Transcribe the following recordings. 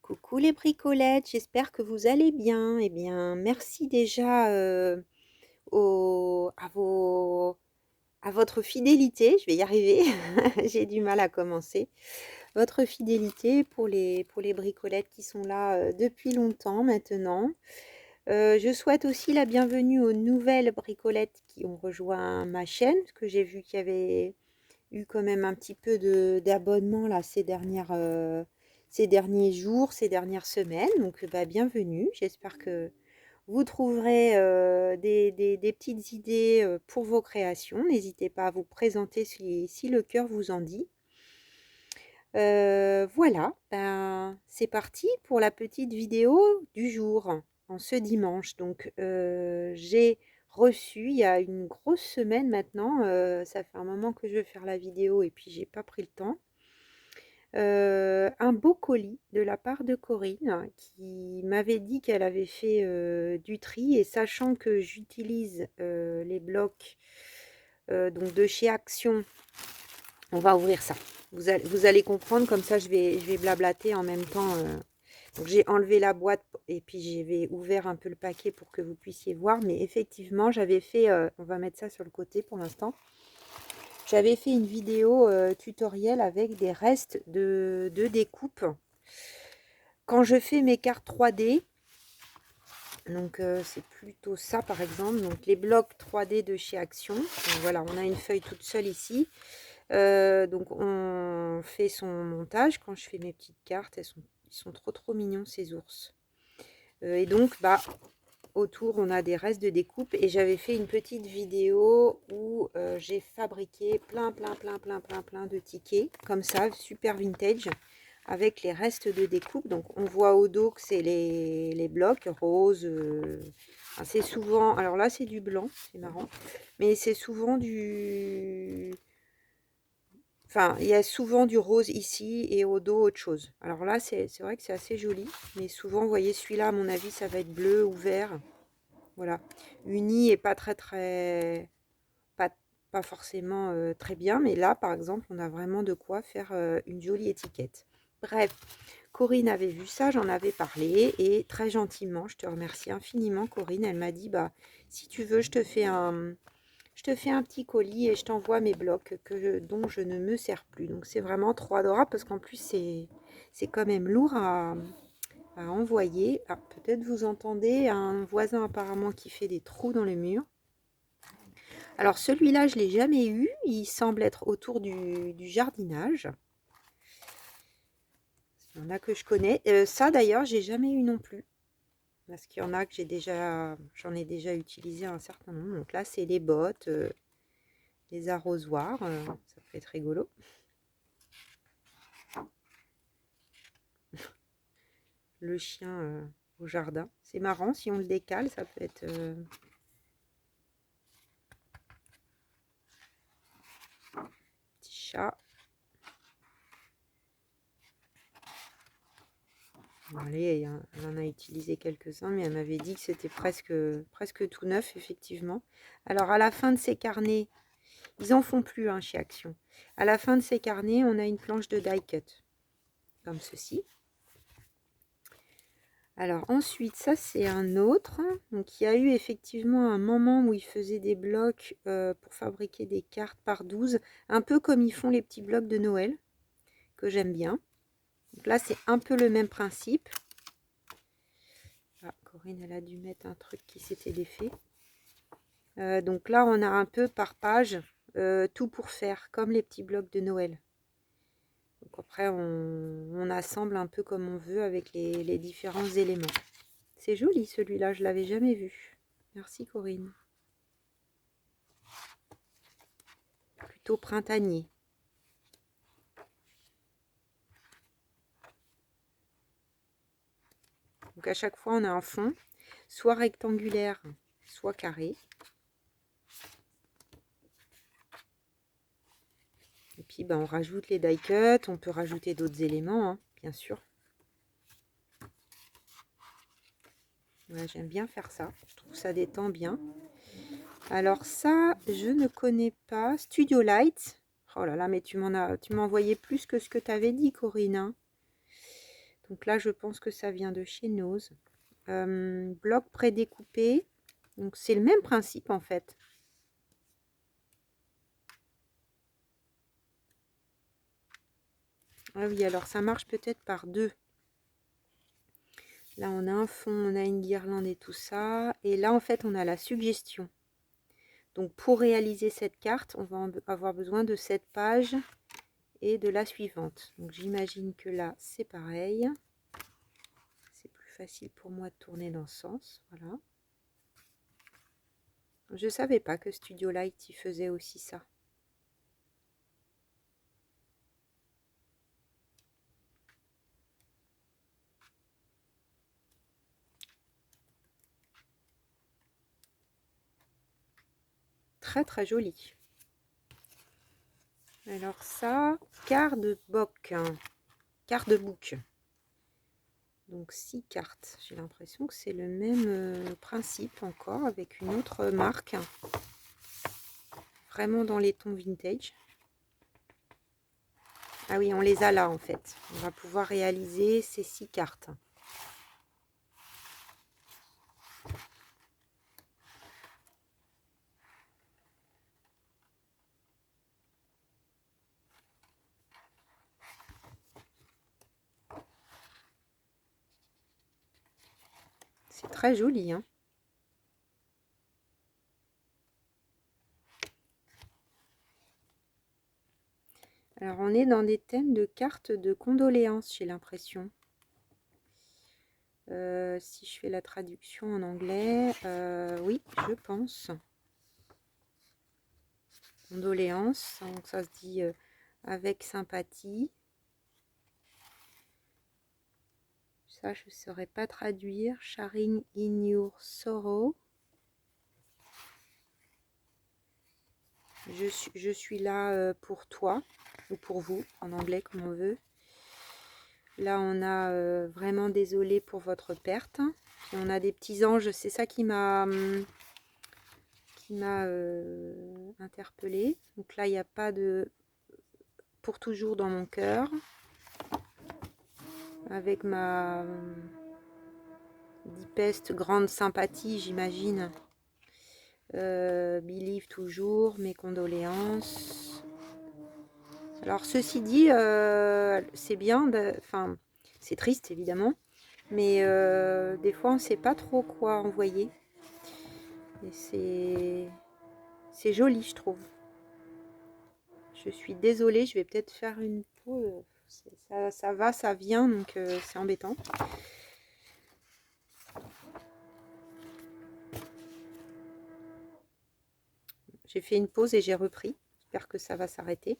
Coucou les bricolettes, j'espère que vous allez bien. Eh bien, merci déjà à votre fidélité. Je vais y arriver, j'ai du mal à commencer. Votre fidélité pour les bricolettes qui sont là depuis longtemps maintenant. Je souhaite aussi la bienvenue aux nouvelles bricolettes qui ont rejoint ma chaîne, parce que j'ai vu qu'il y avait eu quand même un petit peu d'abonnement là ces derniers jours, ces dernières semaines. Donc bah, bienvenue. J'espère que vous trouverez des petites idées pour vos créations. N'hésitez pas à vous présenter si le cœur vous en dit. Voilà, ben, c'est parti pour la petite vidéo du jour, en ce dimanche. Donc, j'ai reçu il y a une grosse semaine maintenant, ça fait un moment que je veux faire la vidéo et puis j'ai pas pris le temps. Un beau colis de la part de Corinne qui m'avait dit qu'elle avait fait du tri, et sachant que j'utilise les blocs donc de chez Action, on va ouvrir ça. Vous allez comprendre, comme ça je vais blablater en même temps. Donc j'ai enlevé la boîte et puis j'ai ouvert un peu le paquet pour que vous puissiez voir. Mais effectivement, j'avais fait, on va mettre ça sur le côté pour l'instant. J'avais fait une vidéo tutoriel avec des restes de découpe. Quand je fais mes cartes 3D, donc c'est plutôt ça par exemple. Donc les blocs 3D de chez Action. Donc, voilà, on a une feuille toute seule ici. Donc on fait son montage. Quand je fais mes petites cartes, ils sont trop mignons ces ours. Et donc bah autour on a des restes de découpe, et j'avais fait une petite vidéo où j'ai fabriqué plein de tickets comme ça, super vintage, avec les restes de découpe. Donc on voit au dos que c'est les blocs roses. C'est souvent, alors là c'est du blanc, c'est marrant, mais c'est souvent du... Enfin, il y a souvent du rose ici et au dos autre chose. Alors là, c'est vrai que c'est assez joli. Mais souvent, vous voyez, celui-là, à mon avis, ça va être bleu ou vert. Voilà. Uni et pas, pas forcément très bien. Mais là, par exemple, on a vraiment de quoi faire une jolie étiquette. Bref, Corinne avait vu ça, j'en avais parlé. Et très gentiment, je te remercie infiniment, Corinne. Elle m'a dit, bah, si tu veux, je te fais un petit colis et je t'envoie mes blocs dont je ne me sers plus. Donc c'est vraiment trop adorable, parce qu'en plus c'est quand même lourd à envoyer. Ah, peut-être vous entendez un voisin apparemment qui fait des trous dans le mur. Alors celui-là, je ne l'ai jamais eu. Il semble être autour du jardinage. Il y en a que je connais. Ça d'ailleurs, j'ai jamais eu non plus. Parce qu'il y en a que j'en ai déjà utilisé un certain nombre. Donc là, c'est les bottes, les arrosoirs. Ça peut être rigolo. Le chien au jardin. C'est marrant, si on le décale, ça peut être... Petit chat. Allez, elle en a utilisé quelques-uns, mais elle m'avait dit que c'était presque tout neuf, effectivement. Alors, à la fin de ces carnets, ils en font plus hein, chez Action. À la fin de ces carnets, on a une planche de die cut, comme ceci. Alors ensuite, ça c'est un autre. Donc il y a eu effectivement un moment où ils faisaient des blocs pour fabriquer des cartes par 12, un peu comme ils font les petits blocs de Noël, que j'aime bien. Donc là c'est un peu le même principe. Ah, Corinne elle a dû mettre un truc qui s'était défait. Donc là on a un peu par page, tout pour faire, comme les petits blocs de Noël. Donc après on assemble un peu comme on veut avec les différents éléments. C'est joli celui-là, je l'avais jamais vu. Merci Corinne. Plutôt printanier. Donc à chaque fois on a un fond, soit rectangulaire, soit carré. Et puis ben, on rajoute les die cuts, on peut rajouter d'autres éléments, hein, bien sûr. Ouais, j'aime bien faire ça, je trouve ça détend bien. Alors ça, je ne connais pas. Studio Light. Oh là là, mais tu m'as envoyé plus que ce que tu avais dit, Corinne. Hein. Donc là, je pense que ça vient de chez Nose. Bloc prédécoupé. Donc c'est le même principe en fait. Ah oui, alors ça marche peut-être par deux. Là, on a un fond, on a une guirlande et tout ça. Et là, en fait, on a la suggestion. Donc pour réaliser cette carte, on va avoir besoin de cette page et de la suivante. Donc j'imagine que là, c'est pareil. C'est plus facile pour moi de tourner dans ce sens. Voilà. Je savais pas que Studio Light, il faisait aussi ça. Très très joli. Alors ça, quart de boc, quart de bouc. Donc 6 cartes. J'ai l'impression que c'est le même principe encore avec une autre marque. Vraiment dans les tons vintage. Ah oui, on les a là en fait. On va pouvoir réaliser ces 6 cartes. C'est très joli, hein. Alors on est dans des thèmes de cartes de condoléances, j'ai l'impression. Si je fais la traduction en anglais, oui, je pense. Condoléances, donc ça se dit avec sympathie. Ça, je ne saurais pas traduire. Sharing in your sorrow. Je suis là pour toi, ou pour vous, en anglais, comme on veut. Là, on a vraiment désolé pour votre perte. Puis on a des petits anges, c'est ça qui m'a interpellée. Donc là, il n'y a pas de pour toujours dans mon cœur. Avec ma deepest grande sympathie, j'imagine. Believe toujours, mes condoléances. Alors ceci dit, c'est bien, enfin c'est triste évidemment, mais des fois on ne sait pas trop quoi envoyer. Et c'est joli, je trouve. Je suis désolée, je vais peut-être faire une pause. Ça va, ça vient, donc c'est embêtant. J'ai fait une pause et j'ai repris. J'espère que ça va s'arrêter.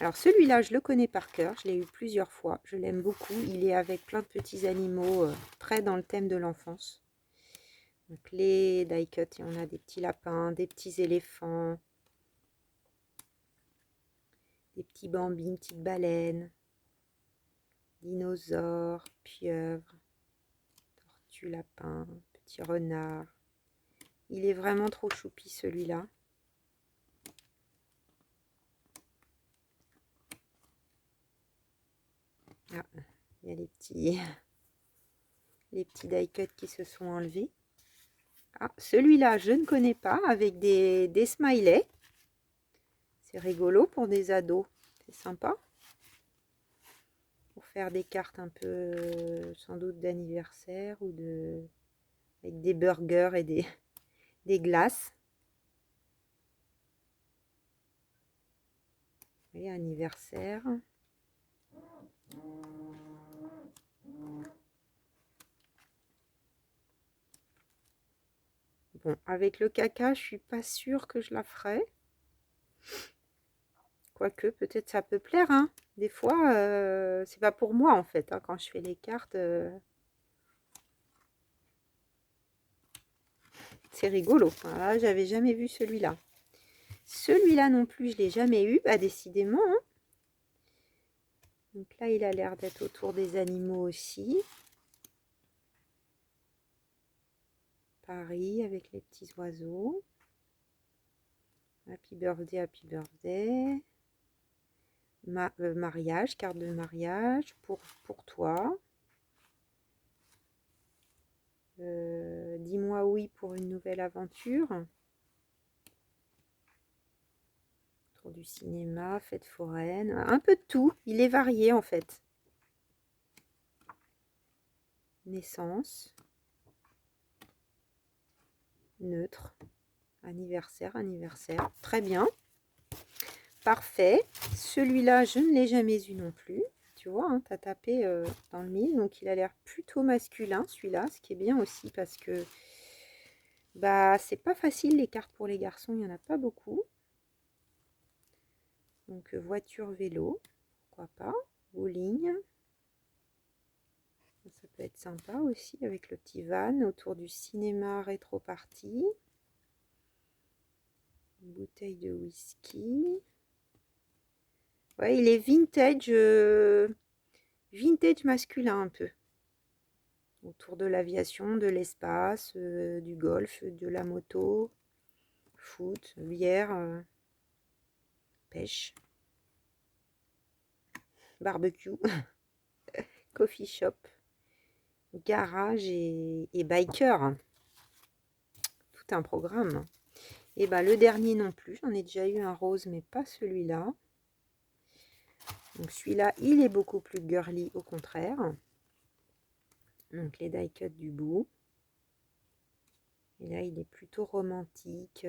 Alors celui-là, je le connais par cœur. Je l'ai eu plusieurs fois. Je l'aime beaucoup. Il est avec plein de petits animaux très dans le thème de l'enfance. Donc les die cut, et on a des petits lapins, des petits éléphants, des petits bambins, petites baleines, dinosaures, pieuvres, tortues, lapins, petits renards. Il est vraiment trop choupi celui-là. Ah, il y a les petits die cut qui se sont enlevés. Ah, celui-là, je ne connais pas, avec des smileys. C'est rigolo pour des ados. C'est sympa. Pour faire des cartes un peu, sans doute, d'anniversaire ou avec des burgers et des glaces. Oui, anniversaire. Bon, avec le caca, je suis pas sûre que je la ferai. Quoique, peut-être ça peut plaire, hein. Des fois, c'est pas pour moi, en fait, hein, quand je fais les cartes. C'est rigolo. Voilà, j'avais jamais vu celui-là. Celui-là non plus, je l'ai jamais eu. Bah, décidément, hein. Donc là, il a l'air d'être autour des animaux aussi. Paris avec les petits oiseaux. Happy birthday, happy birthday. Mariage, carte de mariage pour toi. oui pour une nouvelle aventure. Tour du cinéma, fête foraine, un peu de tout. Il est varié en fait. Naissance. Neutre. Anniversaire, anniversaire. Très bien. Parfait. Celui-là, je ne l'ai jamais eu non plus. Tu vois, hein, tu as tapé dans le mille. Donc, il a l'air plutôt masculin, celui-là. Ce qui est bien aussi parce que bah, c'est pas facile les cartes pour les garçons. Il n'y en a pas beaucoup. Donc, voiture, vélo. Pourquoi pas. Bowling. Ça peut être sympa aussi avec le petit van. Autour du cinéma rétro party. Une bouteille de whisky. Ouais, il est vintage, vintage masculin un peu. Autour de l'aviation, de l'espace, du golf, de la moto, foot, bière, pêche, barbecue, coffee shop, garage et biker. Tout un programme. Et bah le dernier non plus, j'en ai déjà eu un rose, mais pas celui-là. Donc celui-là, il est beaucoup plus girly au contraire. Donc les die cuts du bout. Et là, il est plutôt romantique.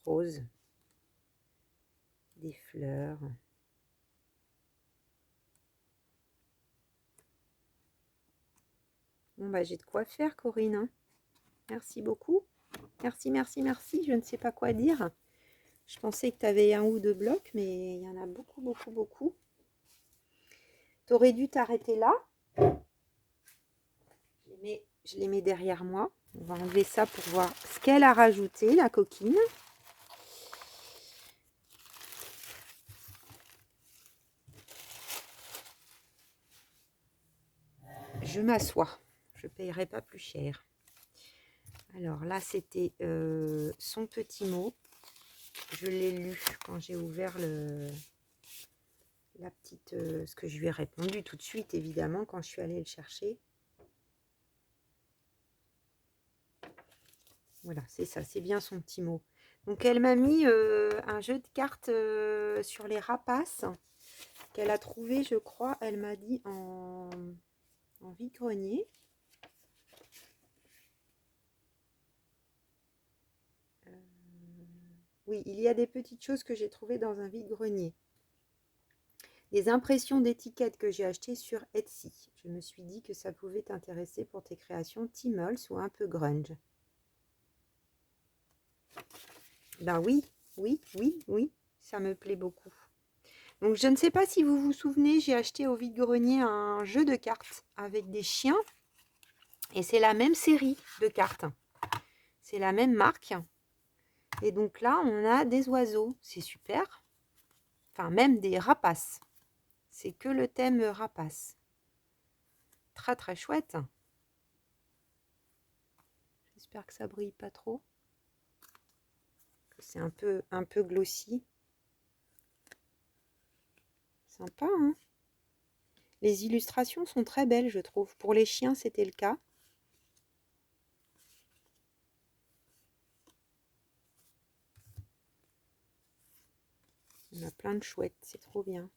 Rose. Des fleurs. Bon, bah j'ai de quoi faire, Corinne. Hein. Merci beaucoup. Merci, merci, merci. Je ne sais pas quoi dire. Je pensais que tu avais un ou deux blocs, mais il y en a beaucoup, beaucoup, beaucoup. Tu aurais dû t'arrêter là. Je les mets derrière moi. On va enlever ça pour voir ce qu'elle a rajouté, la coquine. Je m'assois. Je ne payerai pas plus cher. Alors là, c'était son petit mot. Je l'ai lu quand j'ai ouvert la petite, ce que je lui ai répondu tout de suite, évidemment, quand je suis allée le chercher. Voilà, c'est ça, c'est bien son petit mot. Donc, elle m'a mis un jeu de cartes sur les rapaces qu'elle a trouvé, je crois, elle m'a dit en vide-grenier. Oui, il y a des petites choses que j'ai trouvées dans un vide-grenier. Des impressions d'étiquettes que j'ai achetées sur Etsy. Je me suis dit que ça pouvait t'intéresser pour tes créations Timmels ou un peu grunge. Ben oui, oui, oui, oui, ça me plaît beaucoup. Donc je ne sais pas si vous vous souvenez, j'ai acheté au vide-grenier un jeu de cartes avec des chiens. Et c'est la même série de cartes. C'est la même marque. Et donc là, on a des oiseaux. C'est super. Enfin, même des rapaces. C'est que le thème rapace. Très, très chouette. J'espère que ça brille pas trop. C'est un peu glossy. Sympa, hein? Les illustrations sont très belles, je trouve. Pour les chiens, c'était le cas. On a plein de chouettes, c'est trop bien.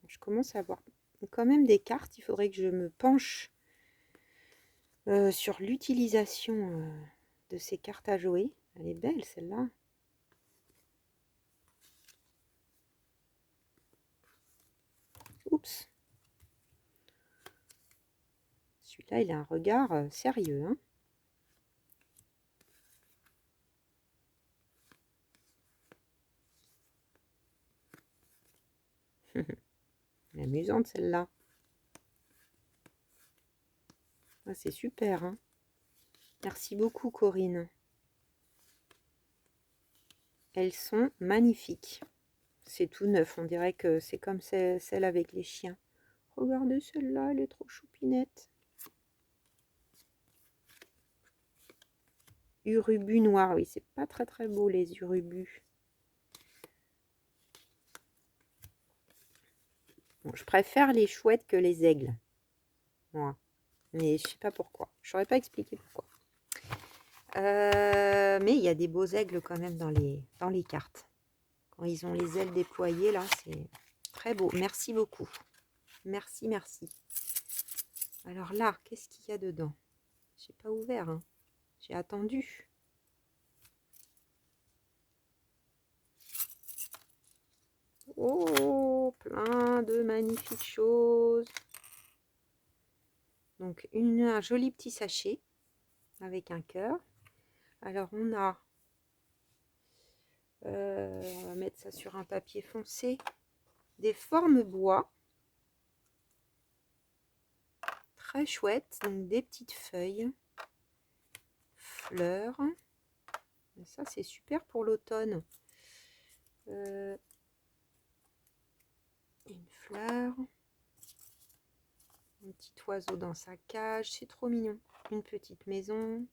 Je commence à avoir quand même des cartes. Il faudrait que je me penche sur l'utilisation de ces cartes à jouer. Elle est belle, celle-là. Oups. Celui-là, il a un regard sérieux. Hein. Elle est amusante, celle-là. Ah, c'est super. Hein. Merci beaucoup, Corinne. Elles sont magnifiques. C'est tout neuf. On dirait que c'est comme celle avec les chiens. Regardez celle-là, elle est trop choupinette. Urubu noir. Oui, c'est pas très très beau, les urubus. Bon, je préfère les chouettes que les aigles. Moi. Mais je sais pas pourquoi. Je saurais pas expliquer pourquoi. Mais il y a des beaux aigles quand même dans les cartes. Quand ils ont les ailes déployées, là, c'est très beau. Merci beaucoup. Merci, merci. Alors là, qu'est-ce qu'il y a dedans? J'ai pas ouvert, hein. J'ai attendu. Oh, plein de magnifiques choses. Donc, un joli petit sachet avec un cœur. Alors, on a... on va mettre ça sur un papier foncé. Des formes bois. Très chouette. Donc, des petites feuilles. Fleurs. Et ça, c'est super pour l'automne. Une fleur. Un petit oiseau dans sa cage. C'est trop mignon. Une petite maison.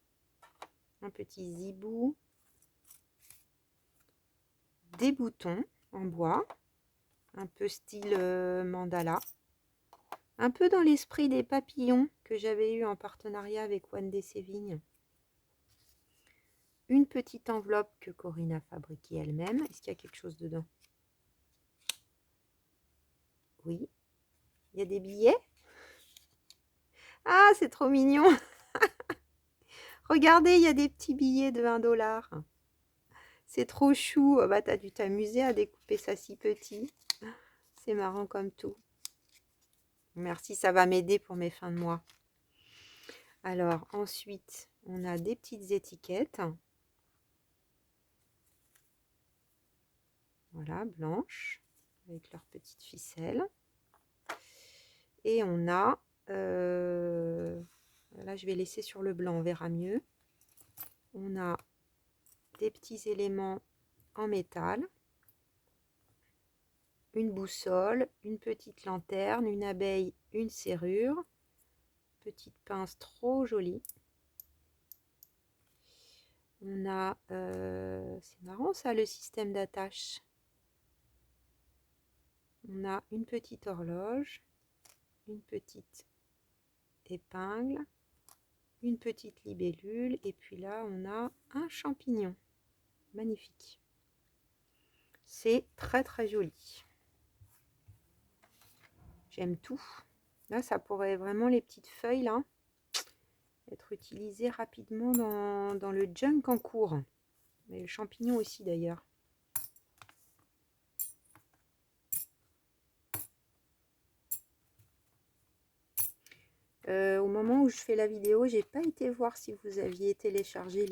Un petit zibou. Des boutons en bois. Un peu style mandala. Un peu dans l'esprit des papillons que j'avais eu en partenariat avec One Day Saving. Une petite enveloppe que Corinne a fabriquée elle-même. Est-ce qu'il y a quelque chose dedans? Oui. Il y a des billets? Ah, c'est trop mignon. Regardez, il y a des petits billets de 1 $. C'est trop chou. Oh, bah, t'as dû t'amuser à découper ça si petit. C'est marrant comme tout. Merci, ça va m'aider pour mes fins de mois. Alors, ensuite, on a des petites étiquettes. Voilà, blanches, avec leurs petites ficelles. Et on a... là, je vais laisser sur le blanc, on verra mieux. On a des petits éléments en métal. Une boussole, une petite lanterne, une abeille, une serrure. Petite pince trop jolie. On a... c'est marrant ça, le système d'attache. On a une petite horloge, une petite épingle, une petite libellule, et puis là on a un champignon. Magnifique. C'est très très joli. J'aime tout. Là ça pourrait vraiment, les petites feuilles là, être utilisées rapidement dans le junk en cours. Mais le champignon aussi d'ailleurs. Au moment où je fais la vidéo, j'ai pas été voir si vous aviez téléchargé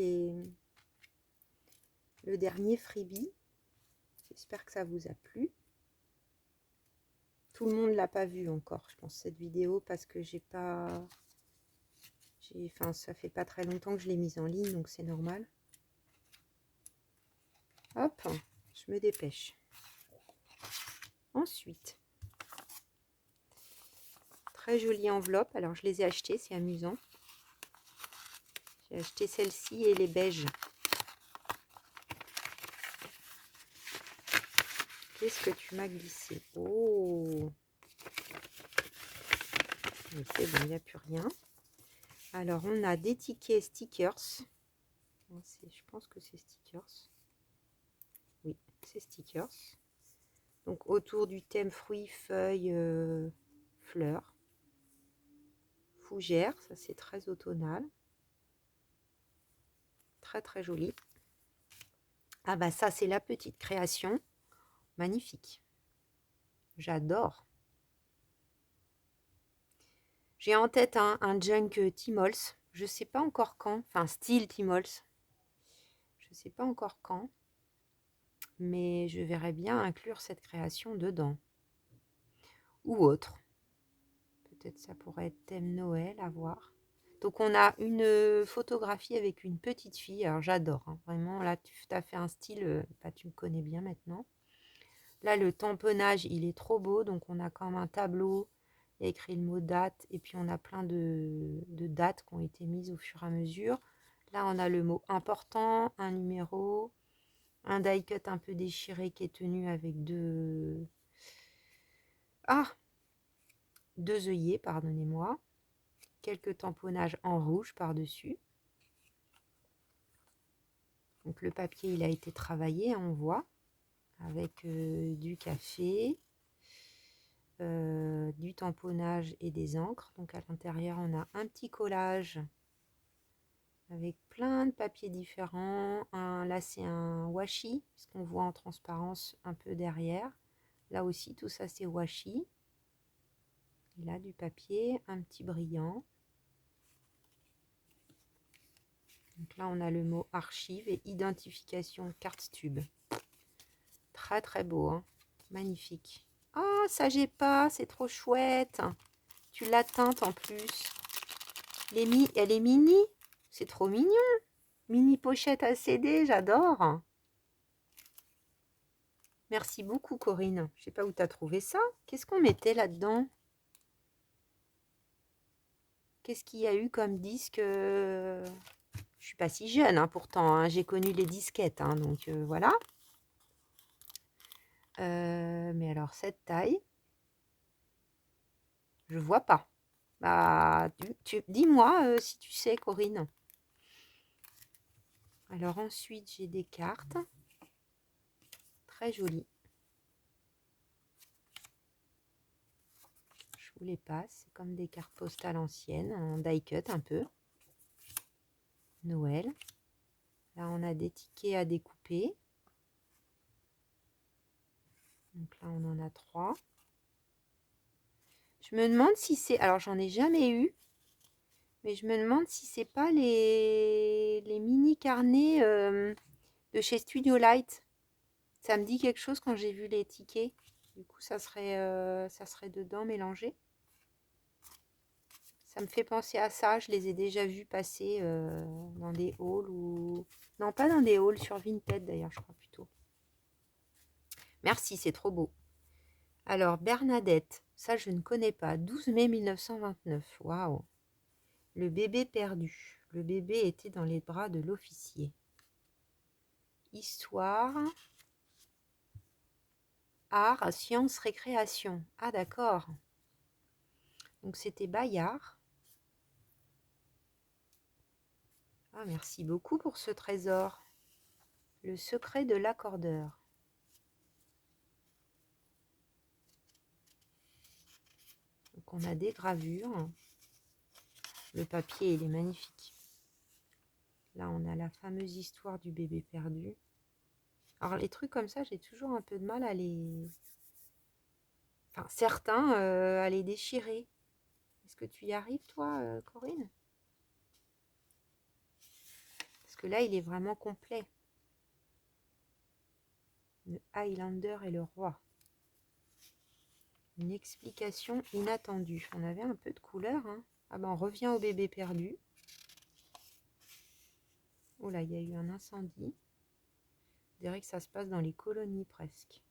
le dernier freebie. J'espère que ça vous a plu. Tout le monde l'a pas vu encore, je pense, cette vidéo, parce que j'ai pas... Enfin, ça fait pas très longtemps que je l'ai mise en ligne, donc c'est normal. Hop, je me dépêche. Ensuite, très jolie enveloppe. Alors, je les ai achetées, c'est amusant. J'ai acheté celle-ci et les beiges. Qu'est-ce que tu m'as glissé? Oh! C'est bon, il n'y a plus rien. Alors, on a des tickets stickers. Je pense que c'est stickers. Oui, c'est stickers. Donc, autour du thème fruits, feuilles, fleurs. Fougères, ça c'est très automnal. Très très joli. Ah bah ça c'est la petite création. Magnifique. J'adore. J'ai en tête un junk Timols. Je sais pas encore quand. Enfin, style Timols. Je sais pas encore quand. Mais je verrais bien inclure cette création dedans. Ou autre. Peut-être ça pourrait être thème Noël, à voir. Donc on a une photographie avec une petite fille. Alors j'adore. Hein. Vraiment, là tu as fait un style. Bah, tu me connais bien maintenant. Là, le tamponnage, il est trop beau. Donc, on a comme un tableau. Il y a écrit le mot date. Et puis, on a plein de dates qui ont été mises au fur et à mesure. Là, on a le mot important, un numéro, un die cut un peu déchiré qui est tenu avec deux... Ah, 2 œillets, pardonnez-moi, quelques tamponnages en rouge par-dessus. Donc le papier, il a été travaillé, on voit, avec du café, du tamponnage et des encres. Donc à l'intérieur, on a un petit collage avec plein de papiers différents. Là, c'est un washi, puisqu'on voit en transparence un peu derrière. Là aussi, tout ça, c'est washi. Et là, du papier, un petit brillant. Donc là, on a le mot archive et identification carte tube. Très, très beau, hein. Magnifique. Oh, ça, j'ai pas, c'est trop chouette. Tu l'as teinte en plus. Elle est mini. C'est trop mignon. Mini pochette à CD, j'adore. Merci beaucoup, Corinne. Je sais pas où tu as trouvé ça. Qu'est-ce qu'on mettait là-dedans? Qu'est-ce qu'il y a eu comme disque? Je suis pas si jeune, hein, pourtant. Hein. J'ai connu les disquettes, hein, donc voilà. Mais alors, cette taille, je vois pas. Bah, dis-moi si tu sais, Corinne. Alors ensuite, j'ai des cartes. Très jolies. Je vous les passe. C'est comme des cartes postales anciennes, en die cut un peu. Noël. Là, on a des tickets à découper. Donc là, on en a 3. Je me demande si c'est... Alors, j'en ai jamais eu. Mais je me demande si c'est pas les mini carnets de chez Studio Light. Ça me dit quelque chose quand j'ai vu les tickets. Du coup, ça serait dedans mélangé. Ça me fait penser à ça. Je les ai déjà vus passer dans des hauls ou... Non, pas dans des hauls, sur Vinted d'ailleurs, je crois plutôt. Merci, c'est trop beau. Alors, Bernadette, ça je ne connais pas. 12 mai 1929. Waouh. Le bébé perdu. Le bébé était dans les bras de l'officier. Histoire, art, sciences, récréation. Ah d'accord. Donc c'était Bayard. Ah merci beaucoup pour ce trésor. Le secret de l'accordeur. Donc on a des gravures. Le papier, il est magnifique. Là, on a la fameuse histoire du bébé perdu. Alors les trucs comme ça, j'ai toujours un peu de mal à les... Enfin, certains à les déchirer. Est-ce que tu y arrives, toi, Corinne? Parce que là, il est vraiment complet. Le Highlander et le roi. Une explication inattendue. On avait un peu de couleur. Hein. Ah ben, on revient au bébé perdu. Oh là, il y a eu un incendie. On dirait que ça se passe dans les colonies presque.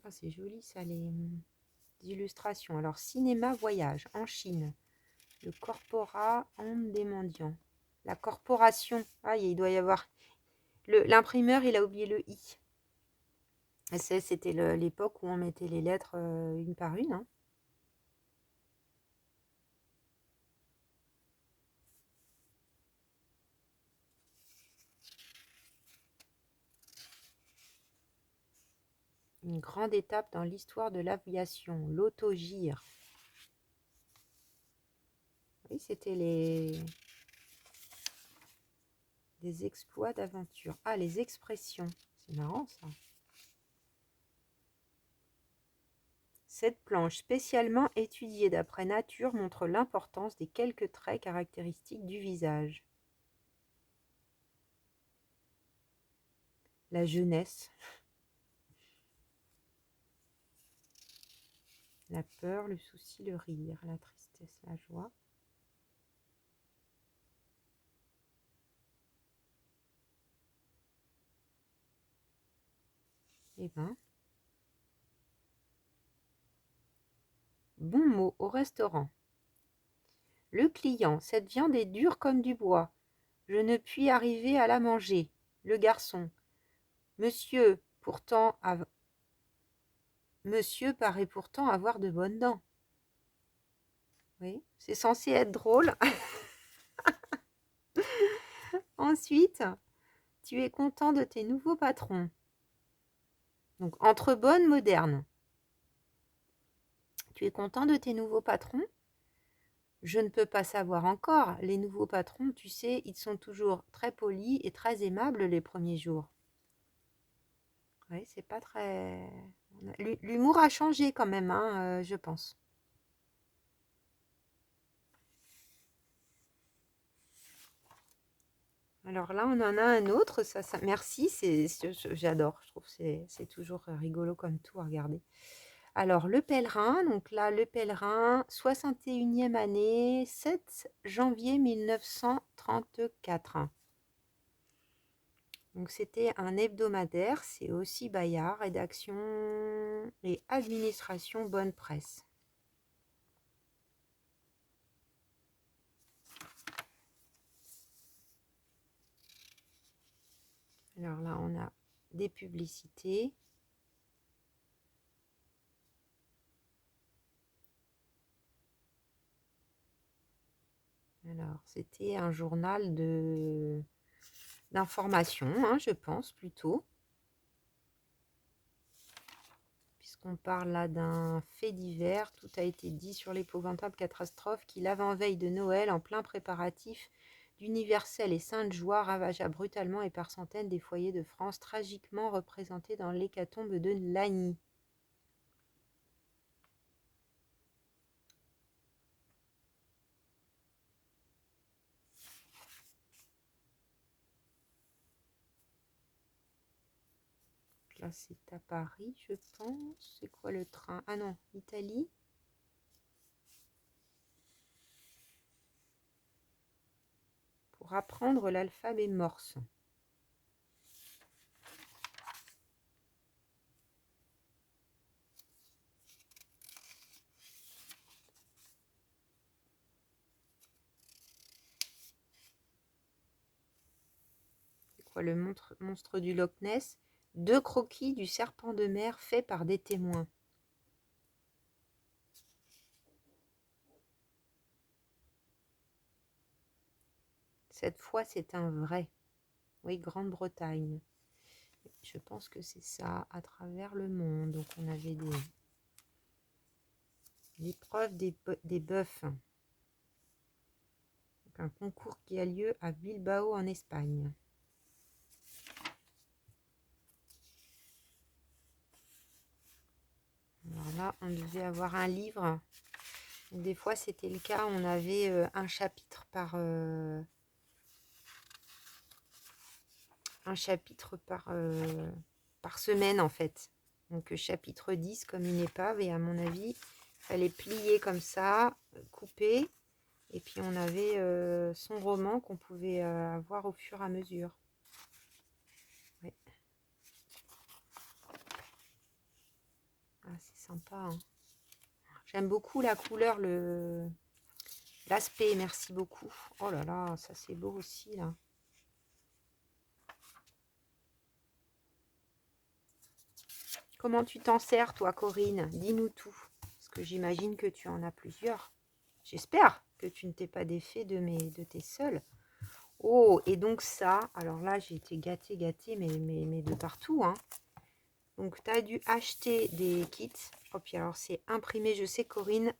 Ah, c'est joli ça, les illustrations. Alors, cinéma voyage en Chine. Le corporat homme des mendiants. La corporation. Ah, il doit y avoir... L'imprimeur, il a oublié le i. C'était l'époque où on mettait les lettres une par une. Hein. Une grande étape dans l'histoire de l'aviation, l'autogire. Oui, c'était des exploits d'aventure. Ah, les expressions. C'est marrant ça. Cette planche spécialement étudiée d'après nature montre l'importance des quelques traits caractéristiques du visage. La jeunesse. La peur, le souci, le rire, la tristesse, la joie. Eh ben, bon mot au restaurant. Le client, cette viande est dure comme du bois. Je ne puis arriver à la manger. Le garçon, Monsieur, pourtant, Monsieur paraît pourtant avoir de bonnes dents. Oui, c'est censé être drôle. Ensuite, tu es content de tes nouveaux patrons. Donc, entre bonnes, modernes. Tu es content de tes nouveaux patrons? Je ne peux pas savoir encore. Les nouveaux patrons, tu sais, ils sont toujours très polis et très aimables les premiers jours. Oui, c'est pas très... L'humour a changé quand même, hein, je pense. Alors là, on en a un autre. Merci, j'adore. Je trouve que c'est toujours rigolo comme tout à regarder. Alors, le pèlerin. Donc là, le pèlerin, 61e année, 7 janvier 1934. Donc c'était un hebdomadaire. C'est aussi Bayard, rédaction et administration Bonne Presse. Alors là, on a des publicités. Alors, c'était un journal d'information, hein, je pense, plutôt. Puisqu'on parle là d'un fait divers, tout a été dit sur l'épouvantable catastrophe qui, l'avant-veille de Noël, en plein préparatif d'universelle et sainte joie, ravagea brutalement et par centaines des foyers de France, tragiquement représentés dans l'hécatombe de Lagny. Là, c'est à Paris, je pense. C'est quoi le train? Ah non, Italie. Pour apprendre l'alphabet morse. C'est quoi le monstre du Loch Ness? 2 croquis du serpent de mer faits par des témoins. Cette fois, c'est un vrai. Oui, Grande-Bretagne. Je pense que c'est ça, à travers le monde. Donc, on avait l'épreuve des bœufs. Donc, un concours qui a lieu à Bilbao, en Espagne. Alors là, on devait avoir un livre. Des fois, c'était le cas. On avait un chapitre par par semaine, en fait. Donc, chapitre 10 comme une épave. Et à mon avis, il fallait plier comme ça, couper. Et puis, on avait son roman qu'on pouvait avoir au fur et à mesure. Ouais. Ah, c'est sympa, hein. J'aime beaucoup la couleur, l'aspect. Merci beaucoup. Oh là là, ça c'est beau aussi, là. Comment tu t'en sers, toi, Corinne? Dis-nous tout. Parce que j'imagine que tu en as plusieurs. J'espère que tu ne t'es pas défait de tes seuls. Oh, et donc ça, alors là, j'ai été gâtée, mais de partout, hein. Donc, tu as dû acheter des kits. Oh, puis alors, c'est imprimé. Je sais, Corinne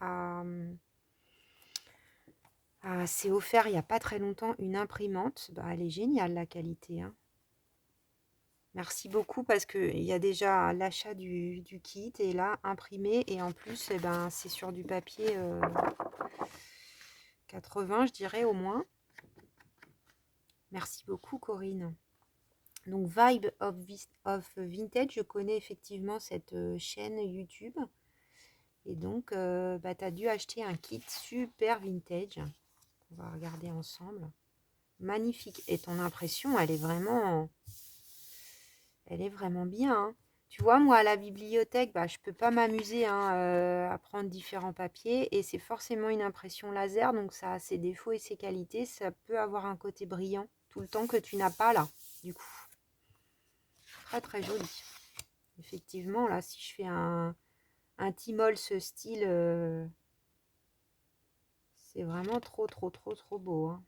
s'est offert il n'y a pas très longtemps une imprimante. Bah, elle est géniale, la qualité, hein. Merci beaucoup parce qu'il y a déjà l'achat du kit et là, imprimé. Et en plus, eh ben, c'est sur du papier 80, je dirais, au moins. Merci beaucoup, Corinne. Donc, Vibe of Vintage, je connais effectivement cette chaîne YouTube. Et donc, bah, tu as dû acheter un kit super vintage. On va regarder ensemble. Magnifique. Et ton impression, elle est vraiment bien, hein. Tu vois, moi, à la bibliothèque, bah, je peux pas m'amuser, hein, à prendre différents papiers. Et c'est forcément une impression laser, donc ça a ses défauts et ses qualités. Ça peut avoir un côté brillant tout le temps que tu n'as pas là, du coup. Très très joli. Effectivement, là, si je fais un Tmall ce style, c'est vraiment trop beau. Hein.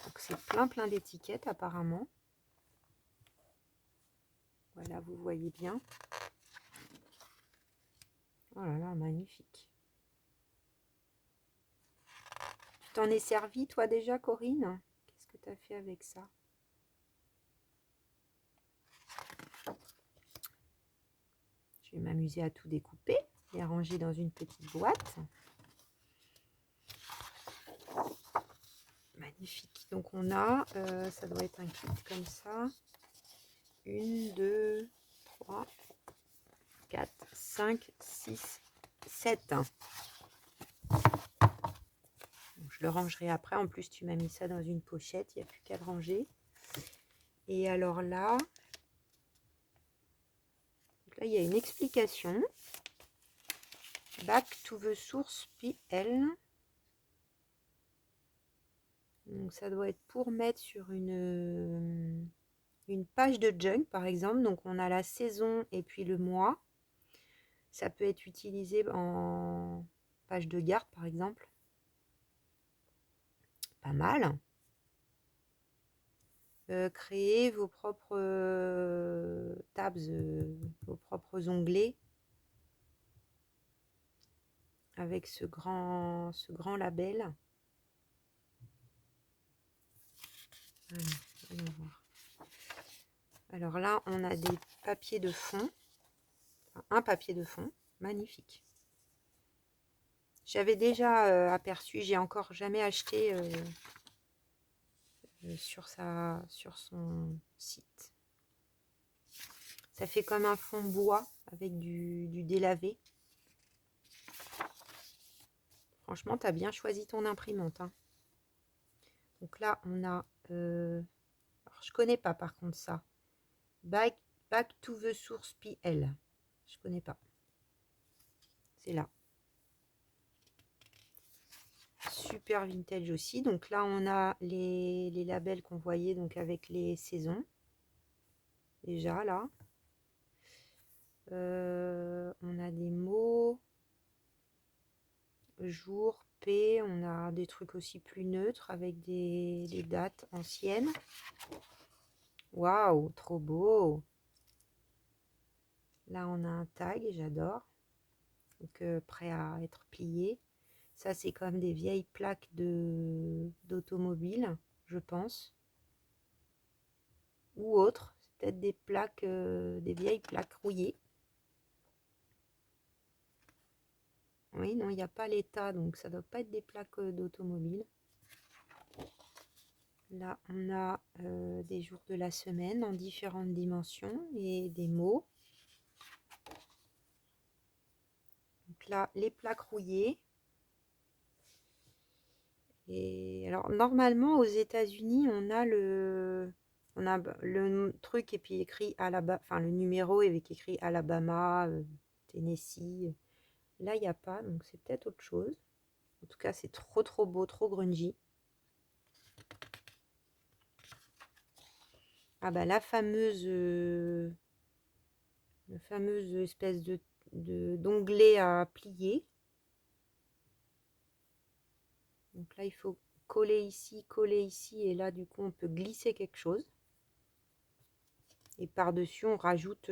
Donc c'est plein d'étiquettes apparemment. Voilà, vous voyez bien. Oh là là, magnifique. Tu t'en es servi toi déjà, Corinne? Qu'est-ce que tu as fait avec ça? Je vais m'amuser à tout découper et à ranger dans une petite boîte. Magnifique. Donc on a, ça doit être un kit comme ça. 1, 2, 3, 4, 5, 6, 7. Donc, je le rangerai après. En plus, tu m'as mis ça dans une pochette. Il n'y a plus qu'à le ranger. Et alors là, il y a une explication. Back to the source PL. Donc ça doit être pour mettre sur une page de junk par exemple. Donc on a la saison et puis le mois. Ça peut être utilisé en page de garde par exemple. Pas mal. Créer vos propres tabs, vos propres onglets avec ce grand label. Allons voir. Alors là, on a des papiers de fond. Enfin, un papier de fond. Magnifique. J'avais déjà aperçu, j'ai encore jamais acheté sur son site. Ça fait comme un fond bois avec du délavé. Franchement, tu as bien choisi ton imprimante. Hein. Donc là, on a... alors, je connais pas par contre ça. Back to the source PL. Je connais pas. C'est là. Super vintage aussi. Donc là, on a les labels qu'on voyait donc avec les saisons. Déjà là. On a des mots. Jour, P. On a des trucs aussi plus neutres avec des dates anciennes. Waouh, trop beau. Là, on a un tag, j'adore. Donc, prêt à être plié. Ça, c'est comme des vieilles plaques d'automobile, je pense. Ou autre. C'est peut-être des plaques, des vieilles plaques rouillées. Oui, non, il n'y a pas l'état, donc ça ne doit pas être des plaques d'automobile. Là, on a des jours de la semaine en différentes dimensions et des mots. Donc là, les plaques rouillées. Et alors, normalement, aux États-Unis, on a le truc et puis écrit Alabama, enfin le numéro avec écrit Alabama, Tennessee. Là, il n'y a pas, donc c'est peut-être autre chose. En tout cas, c'est trop beau, trop grungy. Ah bah la fameuse espèce d'onglet à plier. Donc là, il faut coller ici, et là, du coup, on peut glisser quelque chose. Et par-dessus, on rajoute,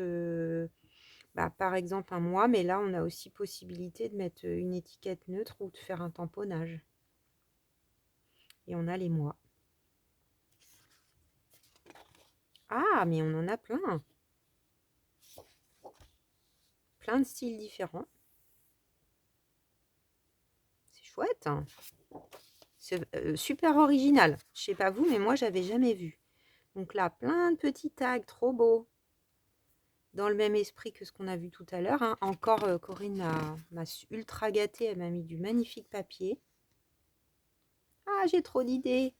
par exemple, un mois, mais là, on a aussi possibilité de mettre une étiquette neutre ou de faire un tamponnage. Et on a les mois. Ah, mais on en a plein. Plein de styles différents. C'est chouette. Hein. C'est super original. Je sais pas vous, mais moi, j'avais jamais vu. Donc là, plein de petits tags, trop beaux. Dans le même esprit que ce qu'on a vu tout à l'heure. Hein. Encore, Corinne m'a ultra gâtée. Elle m'a mis du magnifique papier. Ah, j'ai trop d'idées.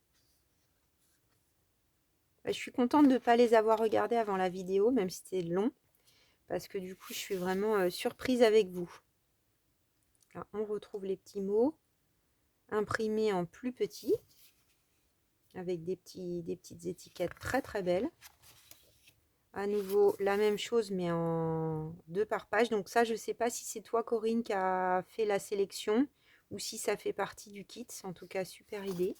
Je suis contente de ne pas les avoir regardées avant la vidéo, même si c'était long. Parce que du coup, je suis vraiment surprise avec vous. Là, on retrouve les petits mots imprimés en plus petit. Avec des petites étiquettes très belles. à nouveau la même chose, mais en 2 par page. Donc ça, je ne sais pas si c'est toi, Corinne, qui a fait la sélection ou si ça fait partie du kit. En tout cas, super idée.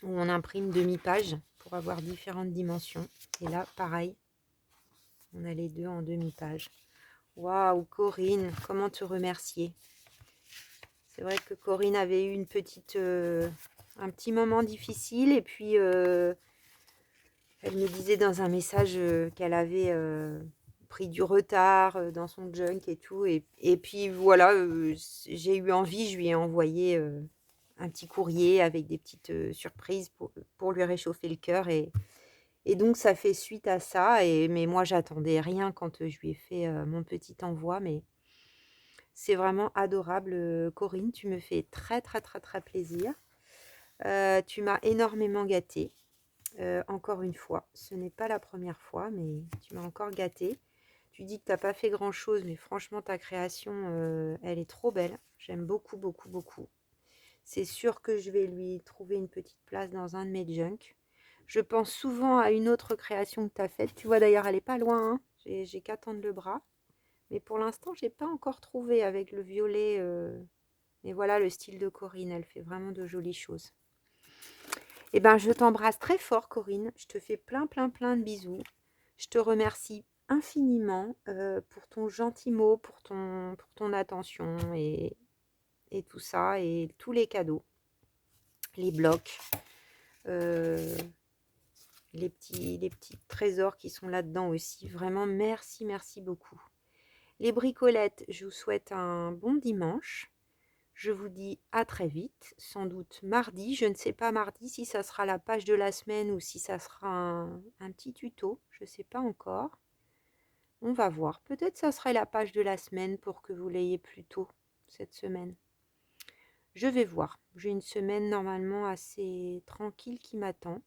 Où on imprime demi-page pour avoir différentes dimensions. Et là, pareil, on a les deux en demi-page. Waouh, Corinne, comment te remercier? C'est vrai que Corinne avait eu un petit moment difficile et puis elle me disait dans un message qu'elle avait pris du retard dans son junk et tout. Et puis voilà, j'ai eu envie, je lui ai envoyé un petit courrier avec des petites surprises pour lui réchauffer le cœur. Et donc ça fait suite à ça. Mais moi, j'attendais rien quand je lui ai fait mon petit envoi. Mais c'est vraiment adorable, Corinne. Tu me fais très, très, très, très plaisir. Tu m'as énormément gâtée. Encore une fois, ce n'est pas la première fois, mais tu m'as encore gâtée. Tu dis que tu n'as pas fait grand-chose, mais franchement, ta création, elle est trop belle. J'aime beaucoup, beaucoup, beaucoup. C'est sûr que je vais lui trouver une petite place dans un de mes junk. Je pense souvent à une autre création que tu as faite. Tu vois d'ailleurs, elle n'est pas loin, hein. J'ai qu'à tendre le bras. Mais pour l'instant, je n'ai pas encore trouvé avec le violet. Mais voilà le style de Corinne, elle fait vraiment de jolies choses. Eh ben, je t'embrasse très fort, Corinne. Je te fais plein, plein, plein de bisous. Je te remercie infiniment pour ton gentil mot, pour ton attention et tout ça, et tous les cadeaux, les blocs, euh, les petits trésors qui sont là-dedans aussi. Vraiment, merci, merci beaucoup. Les bricolettes, je vous souhaite un bon dimanche. Je vous dis à très vite, sans doute mardi. Je ne sais pas mardi si ça sera la page de la semaine ou si ça sera un petit tuto. Je ne sais pas encore. On va voir. Peut-être ça serait la page de la semaine pour que vous l'ayez plus tôt cette semaine. Je vais voir. J'ai une semaine normalement assez tranquille qui m'attend.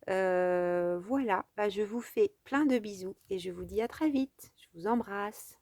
Voilà, bah, je vous fais plein de bisous et je vous dis à très vite. Je vous embrasse.